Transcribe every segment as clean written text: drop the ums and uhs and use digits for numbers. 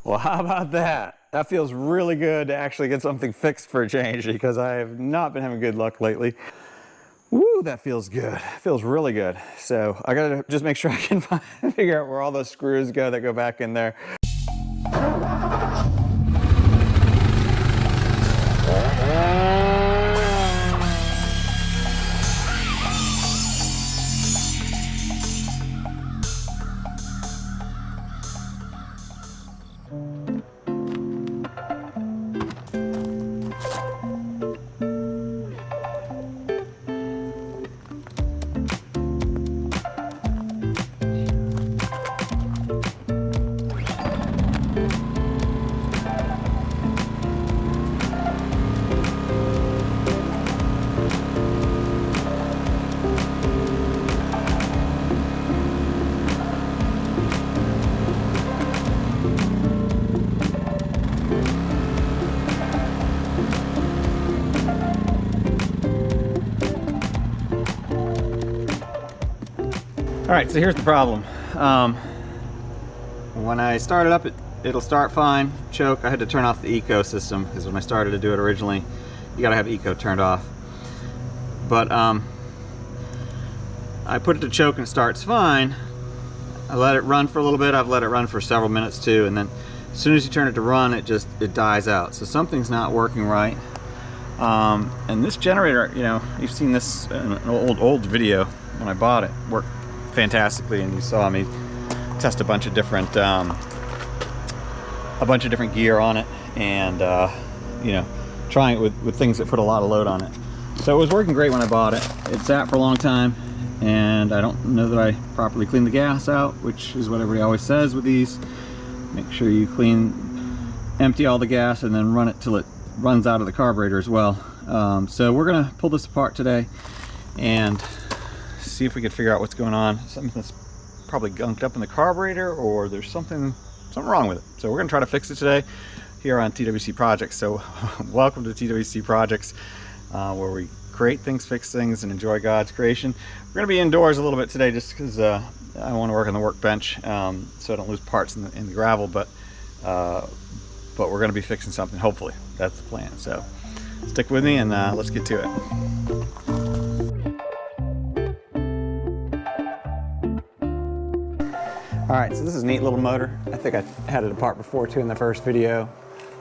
Well, how about that? That feels really good to actually get something fixed for a change, because I have not been having good luck lately. Woo, that feels good. Feels really good. So I gotta just make sure I can figure out where all those screws go that go back in there. All right, so here's the problem. When I start it up, it'll start fine. Choke, I had to turn off the eco system, because when I started to do it originally, you gotta have eco turned off. But I put it to choke and it starts fine. I let it run for a little bit. I've let it run for several minutes too, and then as soon as you turn it to run, it dies out. So something's not working right. And this generator, you know, you've seen this in an old video when I bought it. Worked fantastically, and you saw me test a bunch of different gear on it, and you know, trying it with things that put a lot of load on it. So it was working great when I bought it. It sat for a long time, and I don't know that I properly cleaned the gas out, which is what everybody always says with these. Make sure you empty all the gas and then run it till it runs out of the carburetor as well. So we're gonna pull this apart today and see if we can figure out what's going on. Something that's probably gunked up in the carburetor, or there's something wrong with it. So we're gonna try to fix it today here on TWC Projects. So welcome to TWC Projects, where we create things, fix things, and enjoy God's creation. We're gonna be indoors a little bit today just because I want to work on the workbench, so I don't lose parts in the gravel, but we're gonna be fixing something, hopefully. That's the plan. So stick with me, and let's get to it. All right, so this is a neat little motor. I think I had it apart before too in the first video.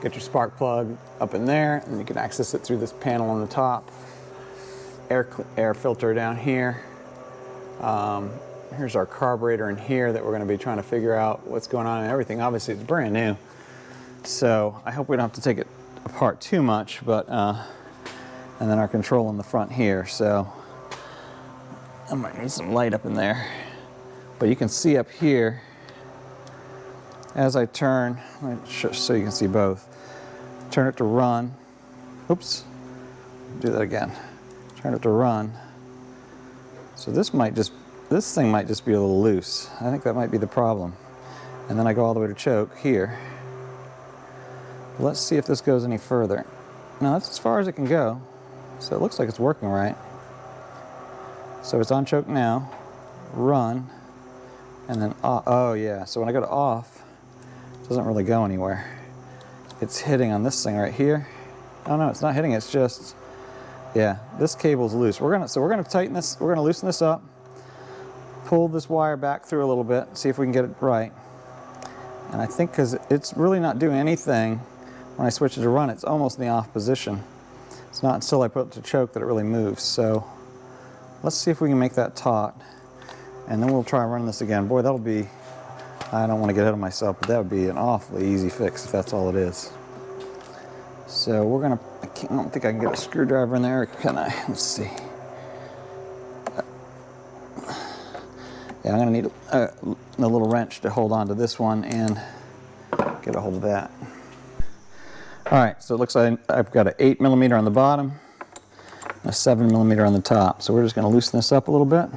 Get your spark plug up in there, and you can access it through this panel on the top. Air filter down here. Here's our carburetor in here that we're gonna be trying to figure out what's going on and everything. Obviously it's brand new, so I hope we don't have to take it apart too much, but, and then our control in the front here. So I might need some light up in there. But you can see up here, as I turn, so you can see both, turn it to run, oops, do that again, turn it to run. So this thing might just be a little loose. I think that might be the problem. And then I go all the way to choke here. Let's see if this goes any further. Now that's as far as it can go. So it looks like it's working right. So it's on choke now, run. And then, oh yeah, so when I go to off, it doesn't really go anywhere. It's hitting on this thing right here. Oh no, it's not hitting, it's just, yeah, this cable's loose. So we're gonna tighten this, we're gonna loosen this up, pull this wire back through a little bit, see if we can get it right. And I think because it's really not doing anything, when I switch it to run, it's almost in the off position. It's not until I put it to choke that it really moves. So let's see if we can make that taut. And then we'll try running this again. Boy, that'll be, I don't want to get ahead of myself, but that would be an awfully easy fix if that's all it is. So we're gonna, I don't think I can get a screwdriver in there, can I? Let's see. Yeah, I'm gonna need a little wrench to hold on to this one and get a hold of that. All right, so it looks like I've got an 8mm on the bottom, and a 7mm on the top. So we're just gonna loosen this up a little bit.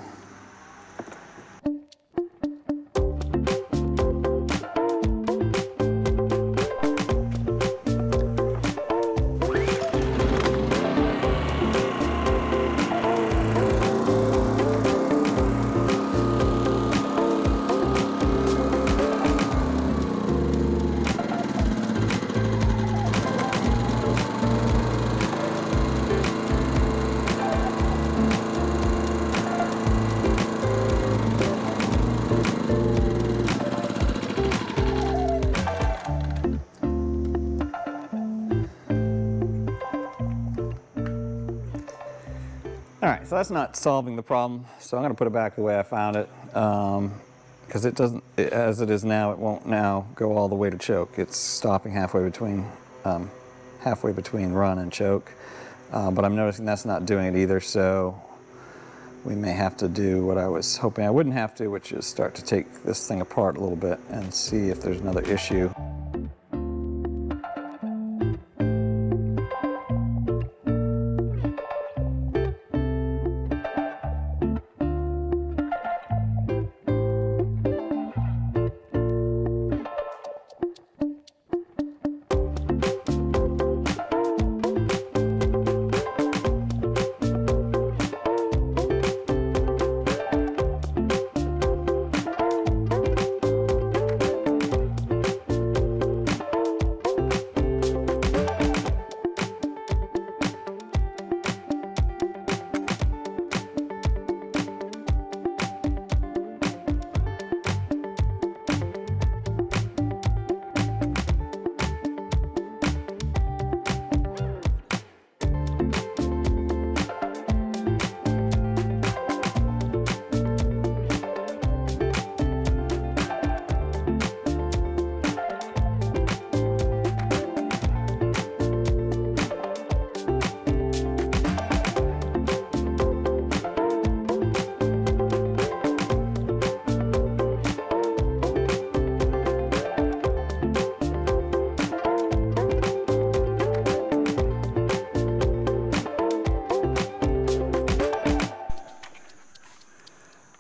All right, so that's not solving the problem. So I'm gonna put it back the way I found it. Because it doesn't, as it is now, it won't now go all the way to choke. It's stopping halfway between run and choke. But I'm noticing that's not doing it either, so we may have to do what I was hoping I wouldn't have to, which is start to take this thing apart a little bit and see if there's another issue.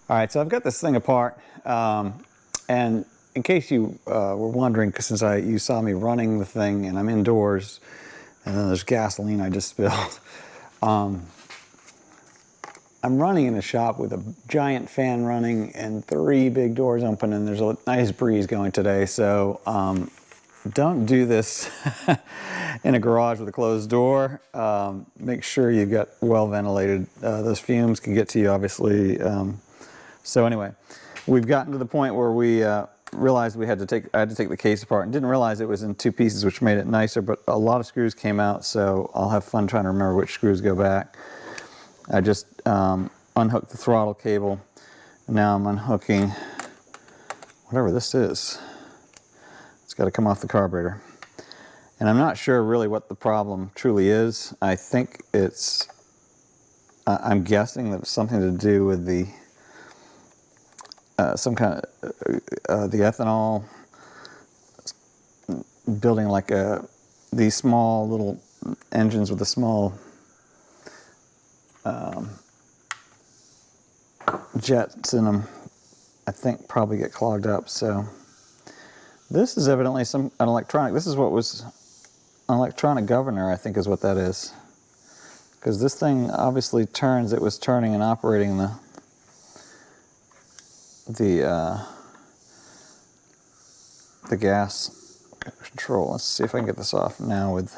All right, so I've got this thing apart, and in case you were wondering, since you saw me running the thing and I'm indoors, and then there's gasoline I just spilled, I'm running in a shop with a giant fan running and 3 big doors open, and there's a nice breeze going today, so don't do this in a garage with a closed door. Make sure you've got well ventilated. Those fumes can get to you, obviously. So anyway, we've gotten to the point where we realized I had to take the case apart, and didn't realize it was in 2 pieces, which made it nicer, but a lot of screws came out, so I'll have fun trying to remember which screws go back. I just unhooked the throttle cable, and now I'm unhooking whatever this is. It's got to come off the carburetor. And I'm not sure really what the problem truly is. I think it's, I'm guessing that it's something to do with the some kind of the ethanol, building like these small little engines with the small jets in them, I think probably get clogged up. So this is evidently an electronic, this is what was an electronic governor, I think is what that is. Because this thing obviously turns, it was turning and operating the gas control. Let's see if I can get this off now with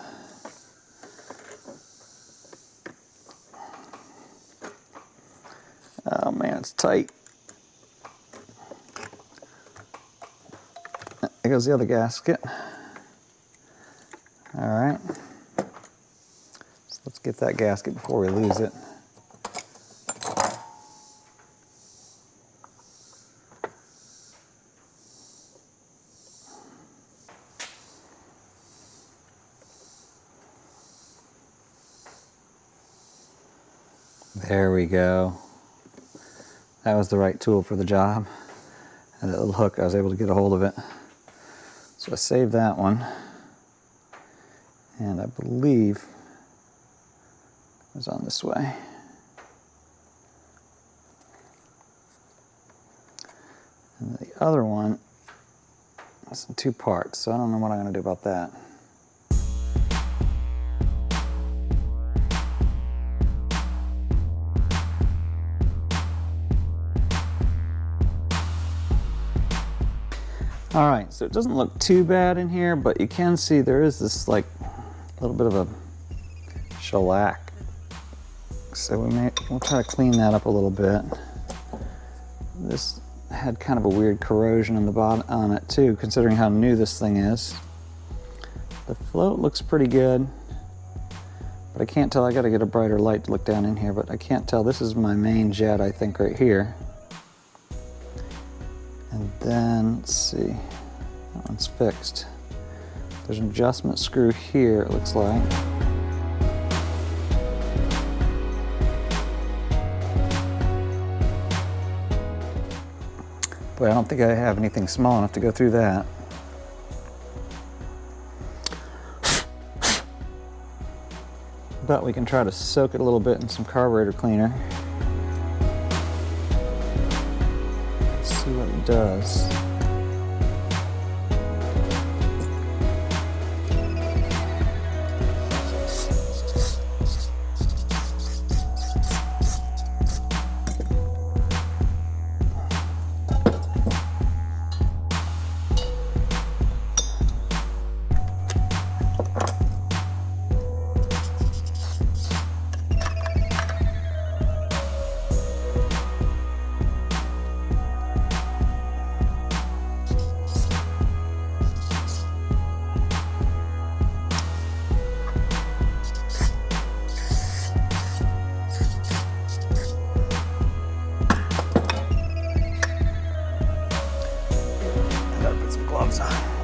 oh man, it's tight. There goes the other gasket. All right, so let's get that gasket before we lose it. There we go. That was the right tool for the job. And that little hook, I was able to get a hold of it. So I saved that one. And I believe it was on this way. And the other one is in 2 parts, so I don't know what I'm going to do about that. All right, so it doesn't look too bad in here, but you can see there is this like a little bit of a shellac. So we'll try to clean that up a little bit. This had kind of a weird corrosion on the bottom on it too, considering how new this thing is. The float looks pretty good, But I can't tell. I got to get a brighter light to look down in here, but I can't tell. This is my main jet, I think, right here. And then, let's see, that one's fixed. There's an adjustment screw here, it looks like. But I don't think I have anything small enough to go through that. But we can try to soak it a little bit in some carburetor cleaner. Let's see what it does.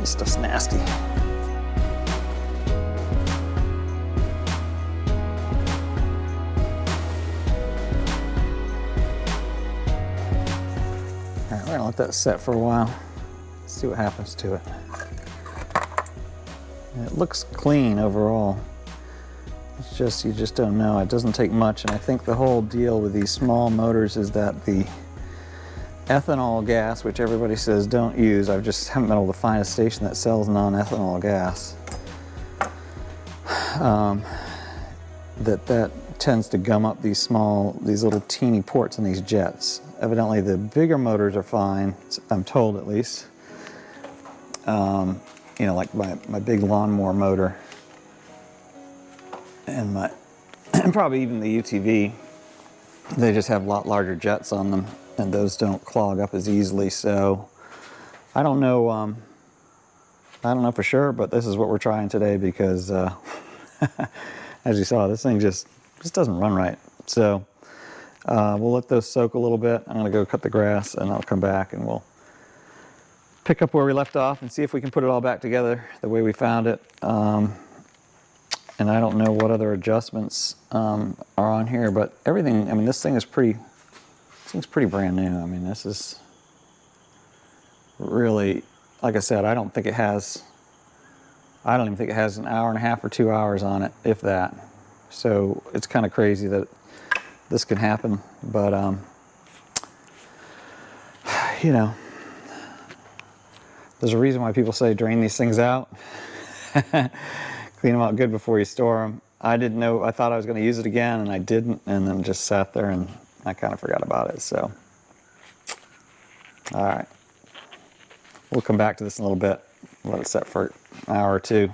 This stuff's nasty. All right, we're gonna let that set for a while. See what happens to it. And it looks clean overall. It's just, you just don't know. It doesn't take much, and I think the whole deal with these small motors is that the ethanol gas, which everybody says don't use, I just haven't been able to find a station that sells non-ethanol gas, that tends to gum up these little teeny ports in these jets. Evidently the bigger motors are fine, I'm told at least. You know, like my big lawnmower motor and probably even the UTV, they just have a lot larger jets on them, and those don't clog up as easily. So I don't know for sure, but this is what we're trying today because as you saw, this thing just doesn't run right. So we'll let those soak a little bit. I'm gonna go cut the grass and I'll come back and we'll pick up where we left off and see if we can put it all back together the way we found it. And I don't know what other adjustments are on here, but everything, I mean, this thing is pretty brand new. I mean, this is really, like I said, I don't even think it has an hour and a half or 2 hours on it, if that. So it's kind of crazy that this can happen, but you know, there's a reason why people say drain these things out. Clean them out good before you store them. I didn't know, I thought I was going to use it again and I didn't, and then just sat there and I kind of forgot about it. So all right, we'll come back to this in a little bit, let it set for an hour or two.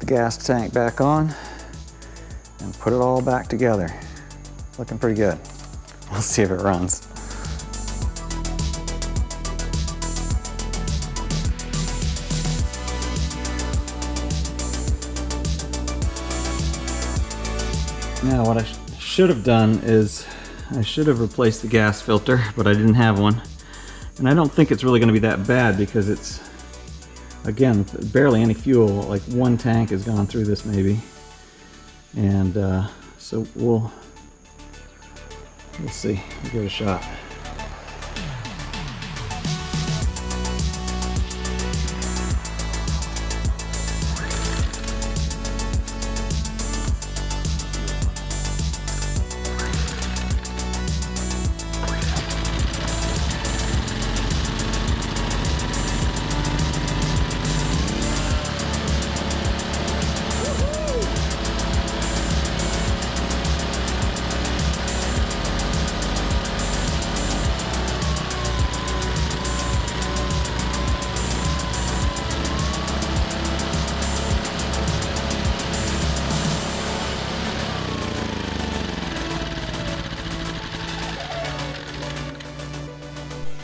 the gas tank back on and put it all back together. Looking pretty good. We'll see if it runs. Now what I should have done is I should have replaced the gas filter, but I didn't have one. And I don't think it's really going to be that bad because it's, again, barely any fuel. Like one tank has gone through this maybe. And so we'll see. We'll give it a shot.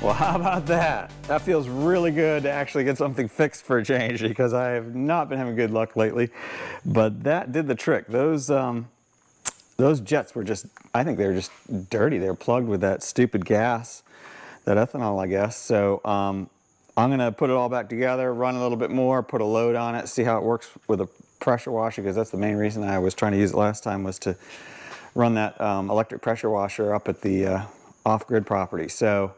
Well, how about that? That feels really good to actually get something fixed for a change, because I have not been having good luck lately. But that did the trick. Those jets were just, I think they were just dirty. They were plugged with that stupid gas, that ethanol, I guess. So I'm gonna put it all back together, run a little bit more, put a load on it, see how it works with a pressure washer, because that's the main reason I was trying to use it last time, was to run that electric pressure washer up at the off-grid property. So,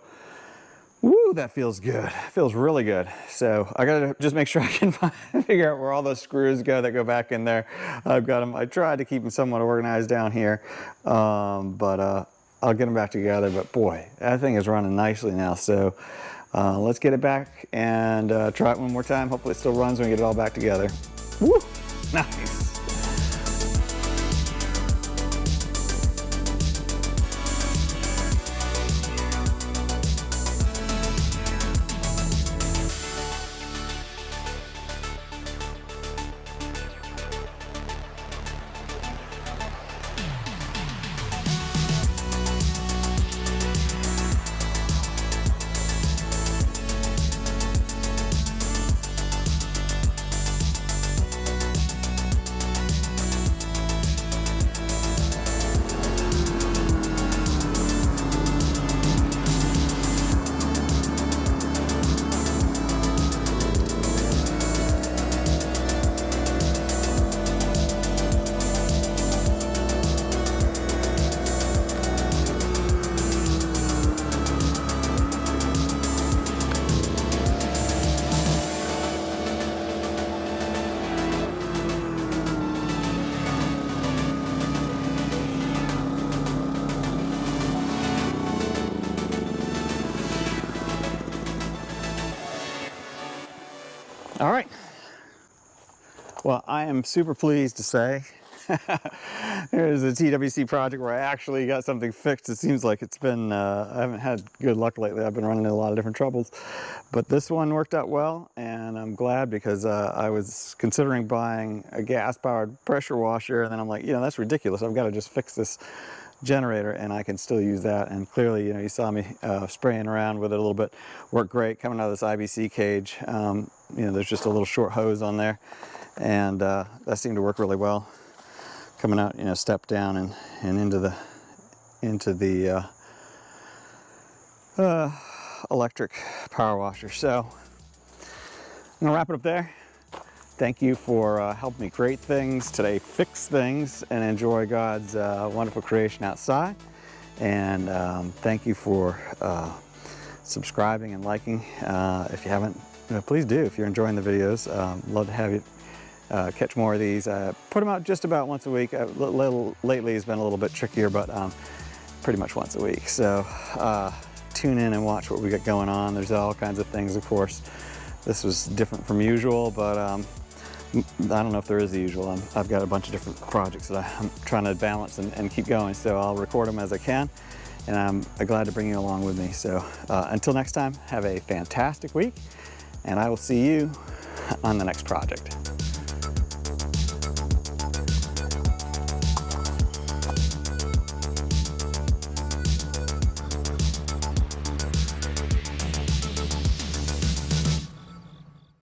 woo, that feels good. Feels really good. So I gotta just make sure I can figure out where all those screws go that go back in there. I've got them. I tried to keep them somewhat organized down here, but I'll get them back together. But boy, that thing is running nicely now. So let's get it back and try it one more time. Hopefully it still runs when we get it all back together. Woo, nice. All right. Well, I am super pleased to say there's a TWC project where I actually got something fixed. It seems like it's been, I haven't had good luck lately. I've been running into a lot of different troubles, but this one worked out well, and I'm glad, because I was considering buying a gas-powered pressure washer, and then I'm like, you know, that's ridiculous. I've got to just fix this generator and I can still use that. And clearly, you know, you saw me spraying around with it a little bit. Worked great coming out of this IBC cage. You know, there's just a little short hose on there, and that seemed to work really well. Coming out, you know, step down and into the electric power washer. So I'm gonna wrap it up there. Thank you for helping me create things today, fix things, and enjoy God's wonderful creation outside. And thank you for subscribing and liking. If you haven't, please do. If you're enjoying the videos, love to have you catch more of these. Put them out just about once a week. Lately it's been a little bit trickier, but pretty much once a week. So tune in and watch what we got going on. There's all kinds of things, of course. This was different from usual, but I don't know if there is the usual. I've got a bunch of different projects that I'm trying to balance and keep going, so I'll record them as I can, and I'm glad to bring you along with me. So until next time, have a fantastic week, and I will see you on the next project.